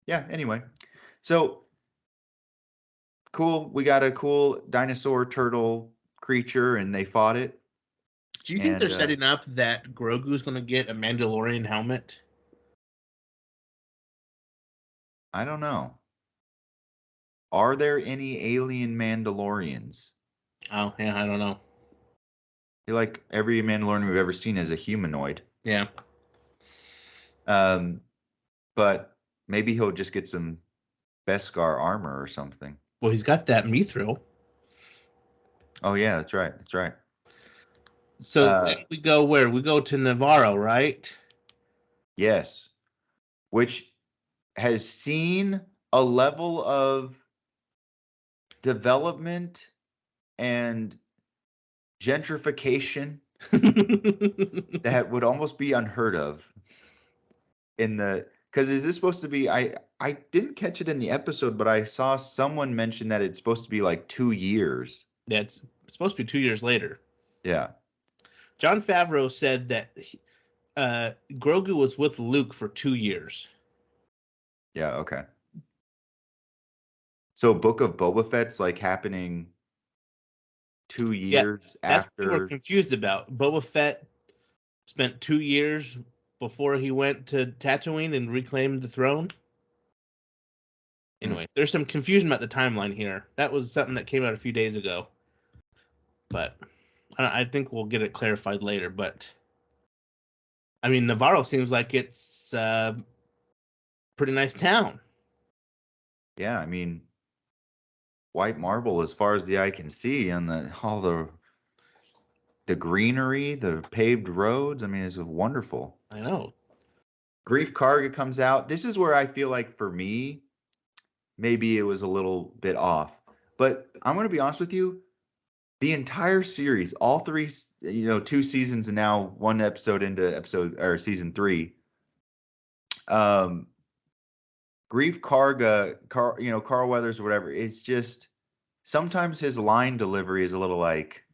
yeah, anyway. So cool. We got a cool dinosaur turtle creature and they fought it. Do you think they're And setting up that Grogu's going to get a Mandalorian helmet? I don't know. Are there any alien Mandalorians? Oh, yeah, I don't know. I feel like every Mandalorian we've ever seen is a humanoid. Yeah. Um, but maybe he'll just get some Beskar armor or something. Well, he's got that mithril. Oh yeah, that's right. That's right. So then Uh, we go where? We go to Navarro, right? yes, which has seen a level of development and gentrification that would almost be unheard of in the because is this supposed to be I didn't catch it in the episode, but I saw someone mention that it's supposed to be like 2 years. That's supposed to be 2 years later. Yeah. John Favreau said that Grogu was with Luke for 2 years. Yeah, okay. So Book of Boba Fett's like happening two Yeah, years that's what people are after. confused about. Boba Fett spent 2 years before he went to Tatooine and reclaimed the throne. Hmm. Anyway, there's some confusion about the timeline here. That was something that came out a few days ago, but I think we'll get it clarified later. But I mean, Navarro seems like it's a pretty nice town. Yeah, I mean, white marble as far as the eye can see, and all the greenery, the paved roads. I mean, it's wonderful. I know. Grief Karga comes out. This is where I feel like for me, maybe it was a little bit off. But I'm going to be honest with you. The entire series, all three, 2 seasons and now one episode into episode or season 3. Um, Grief Karga, Carl Weathers or whatever. It's just sometimes his line delivery is a little like,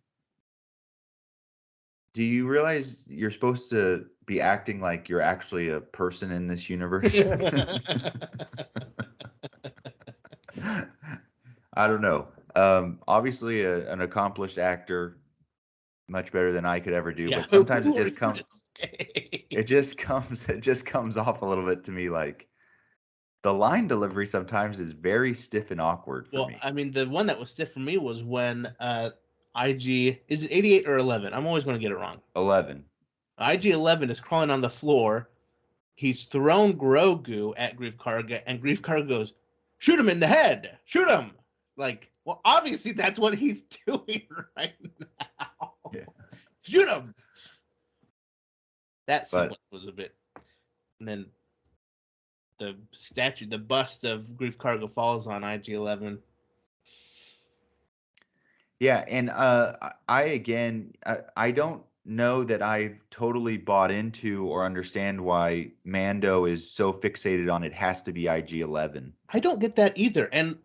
do you realize you're supposed to be acting like you're actually a person in this universe? I don't know. Obviously, an accomplished actor, much better than I could ever do. Yeah, But who sometimes are you to say? it just comes off a little bit to me like the line delivery sometimes is very stiff and awkward for Well, me. I mean, the one that was stiff for me was when IG, is it 88 or 11? I'm always going to get it wrong. 11. IG-11 is crawling on the floor. He's thrown Grogu at Grief Karga, and Grief Karga goes, "Shoot him in the head! Shoot him!" Like, well, obviously that's what he's doing right now. Yeah. Shoot him! That But sequence was a bit. And then the statue, the bust of Grief Karga falls on IG-11. yeah, and I don't know that I've totally bought into or understand why Mando is so fixated on it has to be IG-11. I don't get that either. And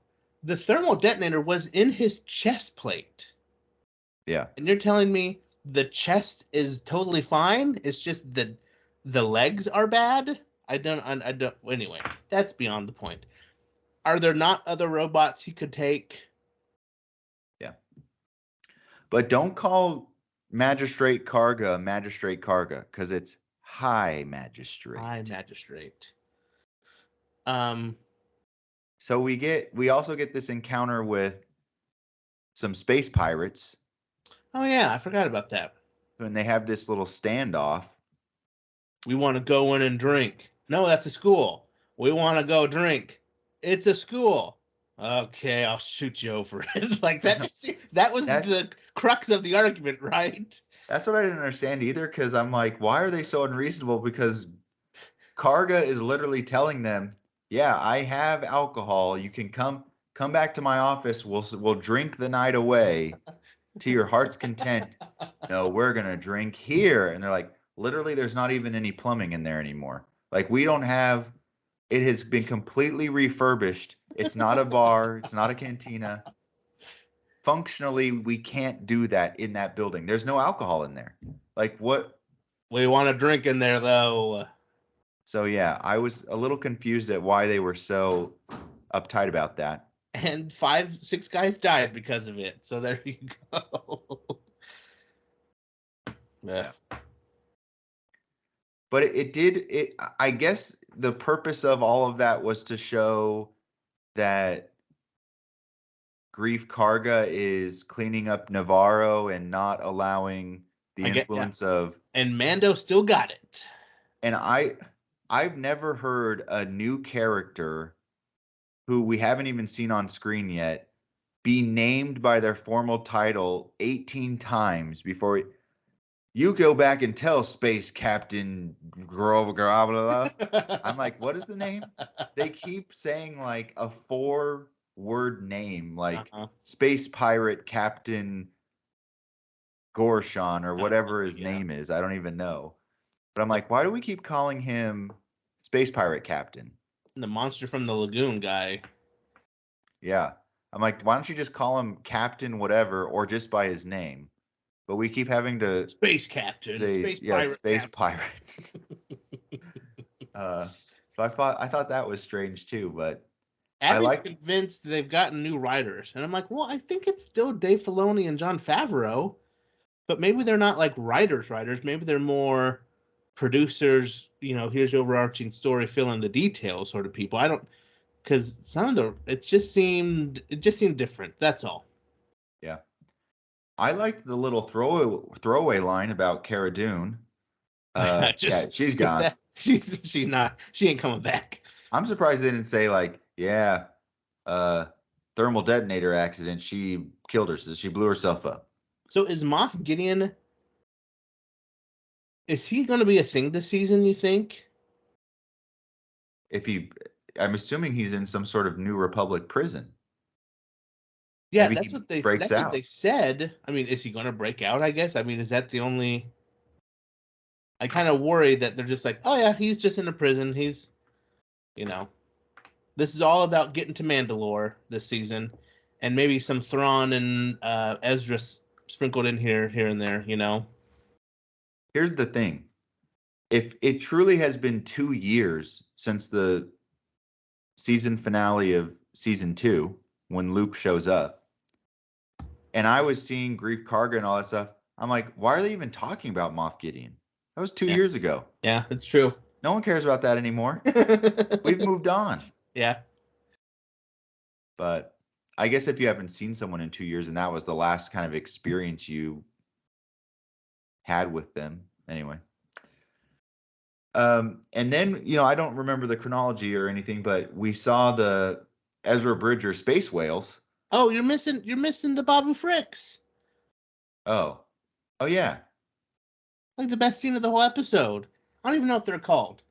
the thermal detonator was in his chest plate. Yeah. And you're telling me the chest is totally fine? It's just the legs are bad? I don't. Anyway, that's beyond the point. Are there not other robots he could take? Yeah. But don't call Magistrate Karga because it's High High Magistrate. magistrate. Um. So we also get this encounter with some space pirates Oh yeah, I forgot about that. and they have this little standoff. We want to go in and drink. No, that's a school. We want to go drink. It's a school. Okay, I'll shoot you over it. Like that. That was That the crux of the argument, right? that's what I didn't understand either because I'm like, why are they so unreasonable? Because Karga is literally telling them, "Yeah, I have alcohol. You can come back to my office. We'll drink the night away to your heart's content." No, we're gonna drink here. And they're like, literally, there's not even any plumbing in there anymore. Like we don't have. It has been completely refurbished. It's not a bar. It's not a cantina. Functionally, we can't do that in that building. There's no alcohol in there. Like what? We want to drink in there though. So yeah, I was a little confused at why they were so uptight about that. And 5, 6 guys died because of it. So there you go. Yeah. But it did it I guess the purpose of all of that was to show that Grief Karga is cleaning up Navarro and not allowing the I get yeah. influence of And Mando still got it. and I've never heard a new character who we haven't even seen on screen yet be named by their formal title 18 times before you go back and tell Space Captain Grover. I'm like, what is the name? They keep saying like a 4-word name, like Uh-huh. Space Pirate Captain Gorshon or Oh, whatever his yeah. name is. I don't even know. But I'm like, why do we keep calling him Space Pirate Captain? The monster from the lagoon guy. Yeah. I'm like, why don't you just call him Captain whatever or just by his name? But we keep having to Space Captain. say, Space yeah, Pirate Space Captain. Pirate. So I thought that was strange too, but I Abby's like convinced they've gotten new writers. And I'm like, well, I think it's still Dave Filoni and Jon Favreau. But maybe they're not like writers. Maybe they're more producers, here's your overarching story, fill in the details sort of people. I don't, because some of the it just seemed different. That's all. yeah. I liked the little throwaway line about Cara Dune. Yeah, Just she's gone. she's not, she ain't coming back. I'm surprised they didn't say like, yeah, thermal detonator accident. She killed herself. She blew herself up. So is Moff Gideon? Is he going to be a thing this season? You think? If he, I'm assuming he's in some sort of New Republic prison. Yeah, Maybe that's he what they breaks that's what out. they said. I mean, is he going to break out? I guess. I mean, is that the only? I kind of worry that they're just like, oh yeah, he's just in a prison. He's, you know, this is all about getting to Mandalore this season, and maybe some Thrawn and Ezra sprinkled in here and there. Here's the thing: if it truly has been 2 years since the season finale of season 2, when Luke shows up, and I was seeing Grief Karga and all that stuff, I'm like, why are they even talking about Moff Gideon? That was two Yeah, years ago. yeah, it's true. No one cares about that anymore. We've moved on. Yeah. But I guess if you haven't seen someone in 2 years and that was the last kind of experience you had with them, anyway. And then, I don't remember the chronology or anything, but we saw the Ezra Bridger space whales. Oh, you're missing the Babu Fricks. Oh, oh yeah. Like the best scene of the whole episode. I don't even know what they're called.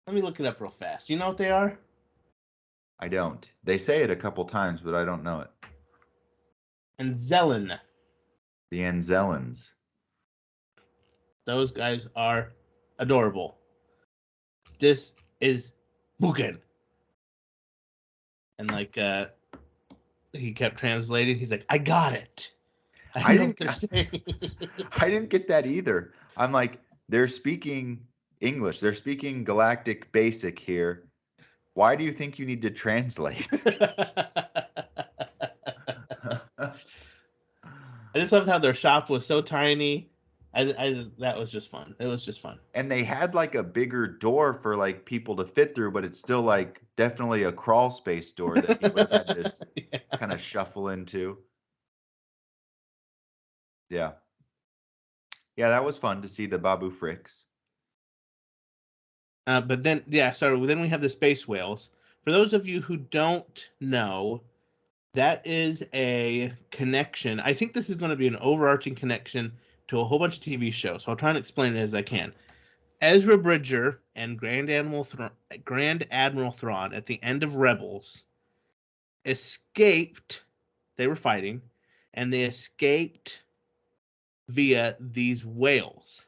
Let me look it up real fast. You know what they are? I don't. They say it a couple times, but I don't know it. And Zelen. The Anzellans. Those guys are adorable. This is Buken. And like he kept translating. He's like, I got it. I I know what didn't they're saying. I didn't get that either. I'm like, they're speaking English. They're speaking Galactic Basic here. Why do you think you need to translate? I just loved how their shop was so tiny. That was just fun. It was just fun. And they had like a bigger door for like people to fit through, but it's still like definitely a crawl space door that he would have had to Yeah. kind of shuffle into. Yeah. Yeah, that was fun to see the Babu Fricks. But then, yeah, sorry. Then we have the space whales. For those of you who don't know, that is a connection. I think this is going to be an overarching connection to a whole bunch of TV shows. So I'll try and explain it as I can. Ezra Bridger and Grand Admiral Thrawn at the end of Rebels escaped. They were fighting, and they escaped via these whales.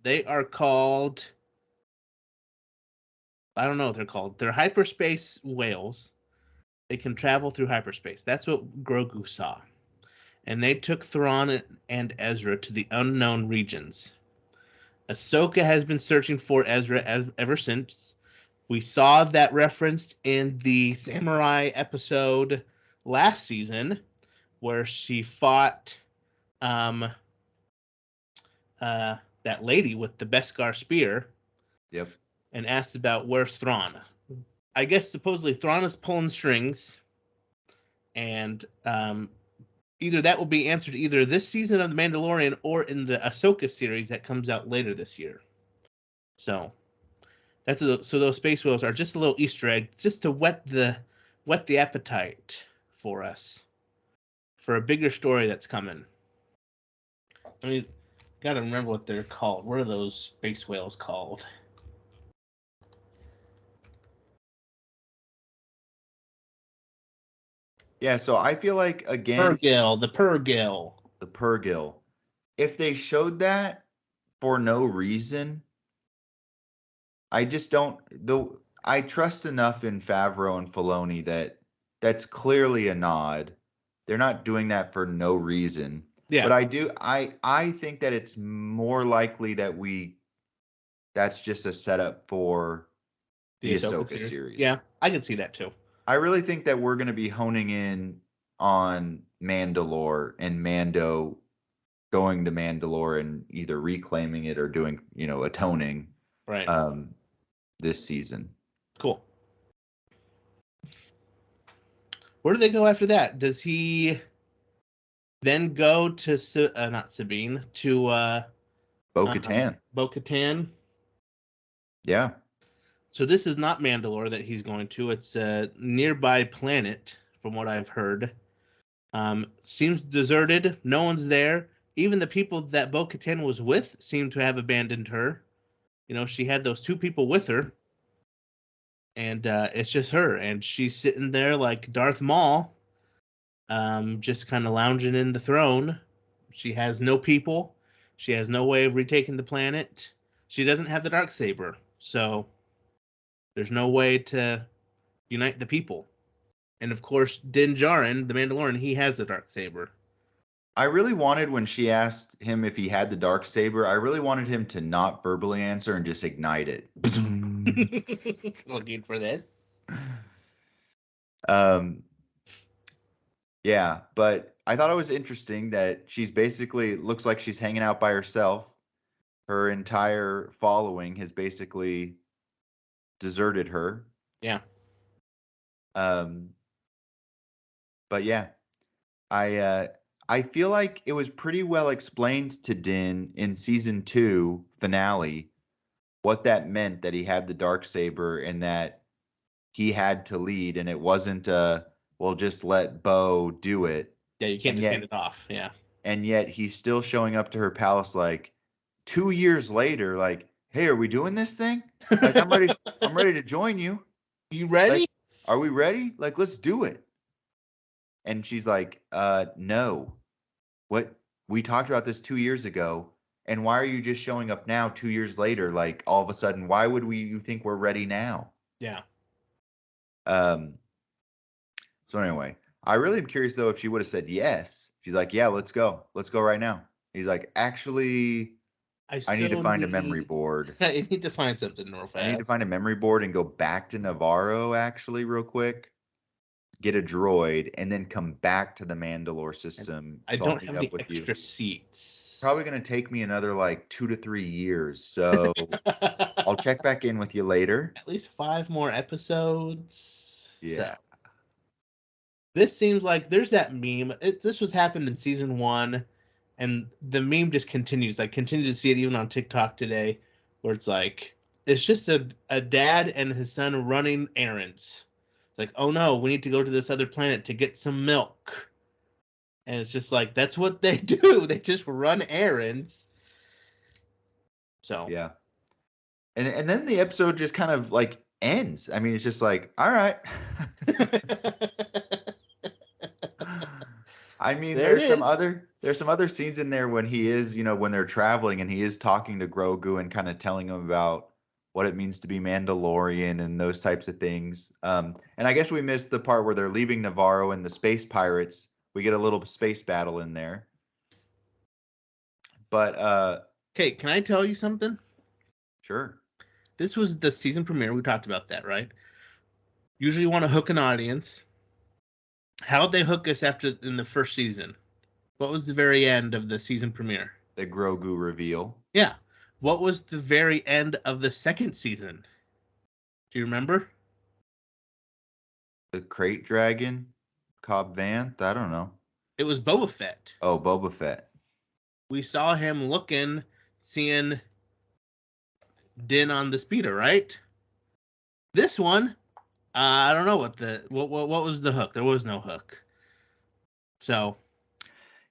They are called. I don't know what they're called. They're hyperspace whales. They can travel through hyperspace. That's what Grogu saw. And they took Thrawn and Ezra to the unknown regions. Ahsoka has been searching for Ezra ever since. We saw that referenced in the samurai episode last season, where she fought um, that lady with the Beskar spear Yep. and asked about where's Thrawn. I guess supposedly Thrawn is pulling strings, and either that will be answered either this season of The Mandalorian or in the Ahsoka series that comes out later this year. So so those space whales are just a little Easter egg, just to whet the appetite for us for a bigger story that's coming. I mean, gotta remember what they're called. What are those space whales called? Yeah, so I feel like again, Purrgil, the Purrgil. the Purrgil. If they showed that for no reason, I just don't the I trust enough in Favreau and Filoni that that's clearly a nod. They're not doing that for no reason. Yeah, But I think that it's more likely that that's just a setup for the the Ahsoka Ahsoka series. series. Yeah, I can see that too. I really think that we're going to be honing in on Mandalore and Mando going to Mandalore and either reclaiming it or doing, atoning Right. um, this season. Cool. Where do they go after that? Does he then go to not Sabine to Bo-Katan. Bo-Katan? Yeah. So this is not Mandalore that he's going to. It's a nearby planet from what I've heard. Seems deserted. No one's there. Even the people that Bo-Katan was with seem to have abandoned her. You know, she had those two people with her, and it's just her, and she's sitting there like Darth Maul, just kind of lounging in the throne. She has no people. She has no way of retaking the planet. She doesn't have the dark saber, so there's no way to unite the people. And of course, Din Djarin, the Mandalorian, he has the dark saber. I really wanted when she asked him if he had the dark saber, I really wanted him to not verbally answer and just ignite it. Looking for this. um yeah, but I thought it was interesting that she's basically looks like she's hanging out by herself. Her entire following has basically deserted her. Yeah. Um but yeah, I feel like it was pretty well explained to Din in season 2 finale what that meant that he had the dark saber and that he had to lead and it wasn't well just let Bo do it. Yeah, you can't And just hand yet it off. Yeah. he's still showing up to her palace like 2 years later like, "Hey, are we doing this thing? Like I'm ready to join you. You Like ready? are we ready? Like let's do it." And she's like, no. What we talked about this 2 years ago, and why are you just showing up now 2 years later? Like all of a sudden, why would we you think we're ready now?" Yeah. Um so anyway, I really am curious though if she would have said yes. She's like, "Yeah, let's go. Let's go right now." He's like, "Actually, I I need to still find a memory need. board. I need to find something real I need to find fast. a memory board and go back to Navarro actually real quick, get a droid, and then come back to the Mandalore And system. I So I'll don't meet have up the with you. extra seats. Probably going to take me another like 2 to 3 years. So I'll check back in with you later." At least 5 more episodes. So Yeah. this seems like there's that meme. This was happened in season 1, and the meme just continues. Like continue to see it even on TikTok today, where it's like it's just a dad and his son running errands. It's like, oh no, we need to go to this other planet to get some milk. And it's just like that's what they do. They just run errands. So Yeah. And then the episode just kind of like ends. I mean, it's just like, all right. I mean, there it is. there's some other scenes in there when he is, when they're traveling and he is talking to Grogu and kind of telling him about what it means to be Mandalorian and those types of things. And I guess we missed the part where they're leaving Navarro and the space pirates. We get a little space battle in there. But Okay, can I tell you something? sure. This was the season premiere. We talked about that, right? Usually you want to hook an audience. How'd they hook us after in the first season? What was the very end of the season premiere? The Grogu reveal. Yeah. What was the very end of the second season? Do you remember? The Crate Dragon, Cobb Vanth. I don't know. It was Boba Fett. Oh, Boba Fett. We saw him looking, seeing Din on the speeder, right? This one, I don't know what was the hook. There was no hook. So,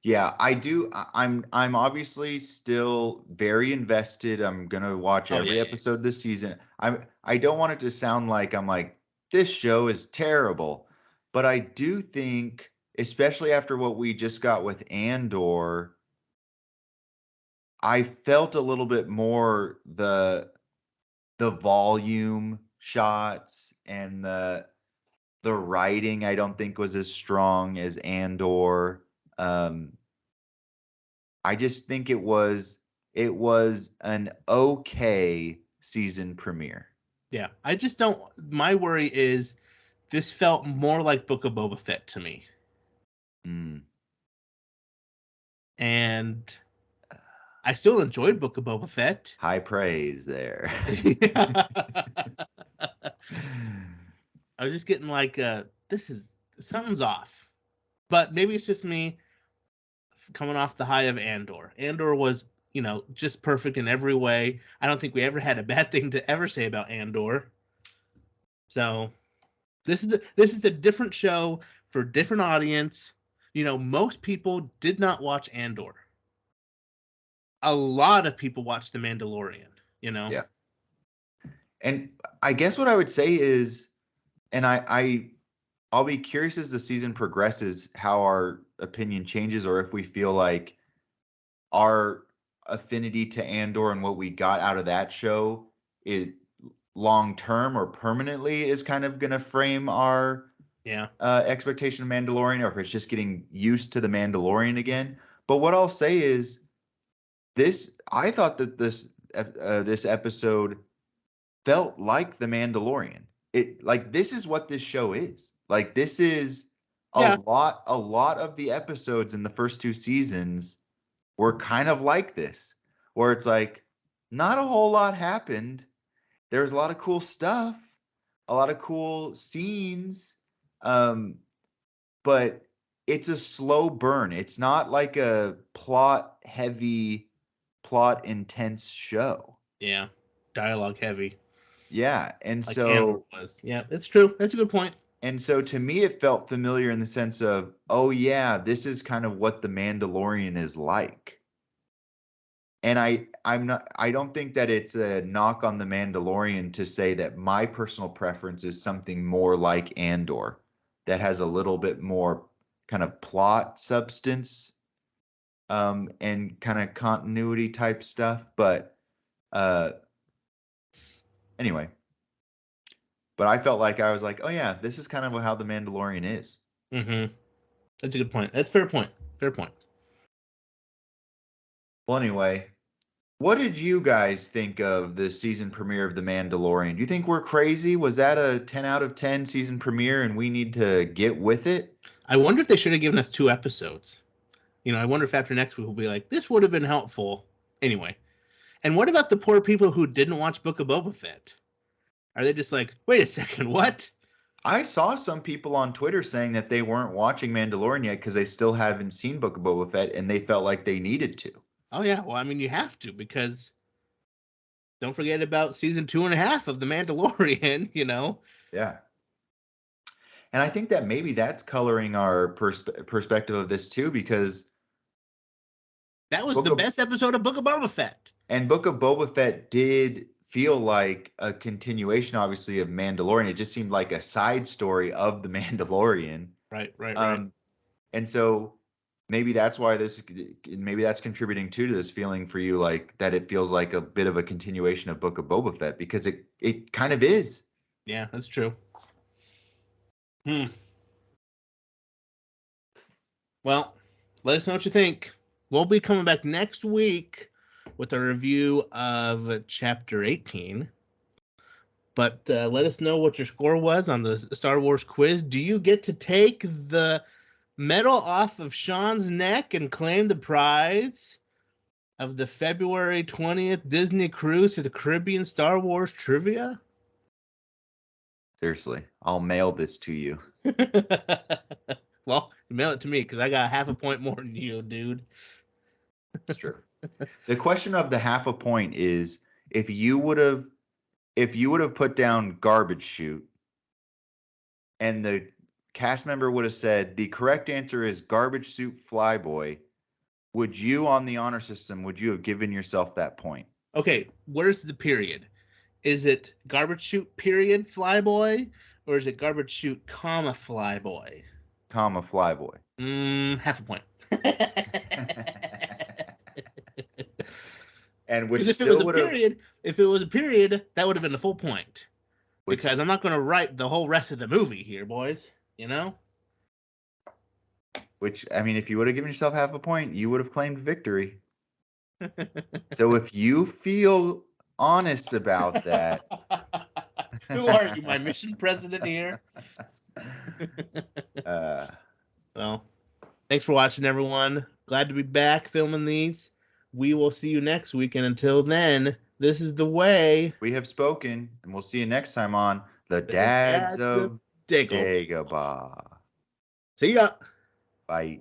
Yeah, I do. I'm obviously still very invested. I'm gonna watch oh yeah, every yeah. episode this season. I don't want it to sound like I'm like this show is terrible, but I do think, especially after what we just got with Andor, I felt a little bit more the volume shots and the writing. I don't think was as strong as Andor. Um, I just think it was an okay season premiere. Yeah. I just don't. My worry is this felt more like Book of Boba Fett to me, Mm, and I still enjoyed Book of Boba Fett. high praise there. I was just getting like, this is something's off. But maybe it's just me coming off the high of Andor. Andor was, just perfect in every way. I don't think we ever had a bad thing to ever say about Andor. So this is a different show for a different audience. Most people did not watch Andor. A lot of people watched The Mandalorian. Yeah. And I guess what I would say is, and I'll be curious as the season progresses how our opinion changes, or if we feel like our affinity to Andor and what we got out of that show is long term or permanently is kind of going to frame our Yeah. expectation of Mandalorian, or if it's just getting used to the Mandalorian again. But what I'll say is I thought that this episode felt like the Mandalorian. This is what this show is. Like this is Yeah. a lot of the episodes in the first two seasons were kind of like this, where it's like not a whole lot happened. There's a lot of cool stuff, a lot of cool scenes, but it's a slow burn. It's not like a plot heavy, plot intense show. Yeah. Dialogue heavy, Yeah, like Andor so was. Yeah, it's true. That's a good point. to me it felt familiar in the sense of, oh yeah, this is kind of what the Mandalorian is like. And I don't think that it's a knock on the Mandalorian to say that my personal preference is something more like Andor that has a little bit more kind of plot substance and kind of continuity type stuff. But uh anyway, but I felt like I was like, oh yeah, this is kind of how the Mandalorian is. Mm-hmm. That's a good point. That's a fair point. Fair point. Well, anyway, what did you guys think of the season premiere of The Mandalorian? Do you think we're crazy? Was that a 10 out of 10 season premiere and we need to get with it? I wonder if they should have given us 2 episodes. I wonder if after next week we'll be like, this would have been helpful. Anyway. And what about the poor people who didn't watch Book of Boba Fett? Are they just like, wait a second, what? I saw some people on Twitter saying that they weren't watching Mandalorian yet because they still haven't seen Book of Boba Fett and they felt like they needed to. Oh yeah, well, I mean, you have to, because don't forget about season 2.5 of The Mandalorian. Yeah. And I think that maybe that's coloring our perspective of this too, because That was Book the of best episode of Book of Boba Fett. Book of Boba Fett did feel like a continuation, obviously, of Mandalorian. It just seemed like a side story of the Mandalorian. Right, right, right. Um, and so maybe that's why maybe that's contributing too to this feeling for you, like that it feels like a bit of a continuation of Book of Boba Fett, because it kind of is. Yeah, that's true. Hmm. Well, let us know what you think. We'll be coming back next week with a review of Chapter 18. But let us know what your score was on the Star Wars quiz. Do you get to take the medal off of Sean's neck and claim the prize of the February 20th Disney cruise to the Caribbean Star Wars trivia? Seriously, I'll mail this to you. Well, mail it to me because I got half a point more than you, dude. It's true. The question of the half a point is, if you would have put down garbage chute and the cast member would have said the correct answer is garbage suit flyboy, would you, on the honor system, would you have given yourself that point? Okay, where's the period? Is it garbage chute period flyboy, or is it garbage chute comma flyboy? Comma flyboy. Half a point. And which Because if it was still a would have, period, that would have been a full point. Because I'm which not going to write the whole rest of the movie here, boys. You know? I mean, if you would have given yourself half a point, you would have claimed victory. So if you feel honest about that, Who are you, my mission president here? uh, Well, thanks for watching, everyone. Glad to be back filming these. We will see you next week, and until then, this is the way. we have spoken, and we'll see you next time on the The Dads Dads of of Dagobah. Dagobah. See ya. Bye.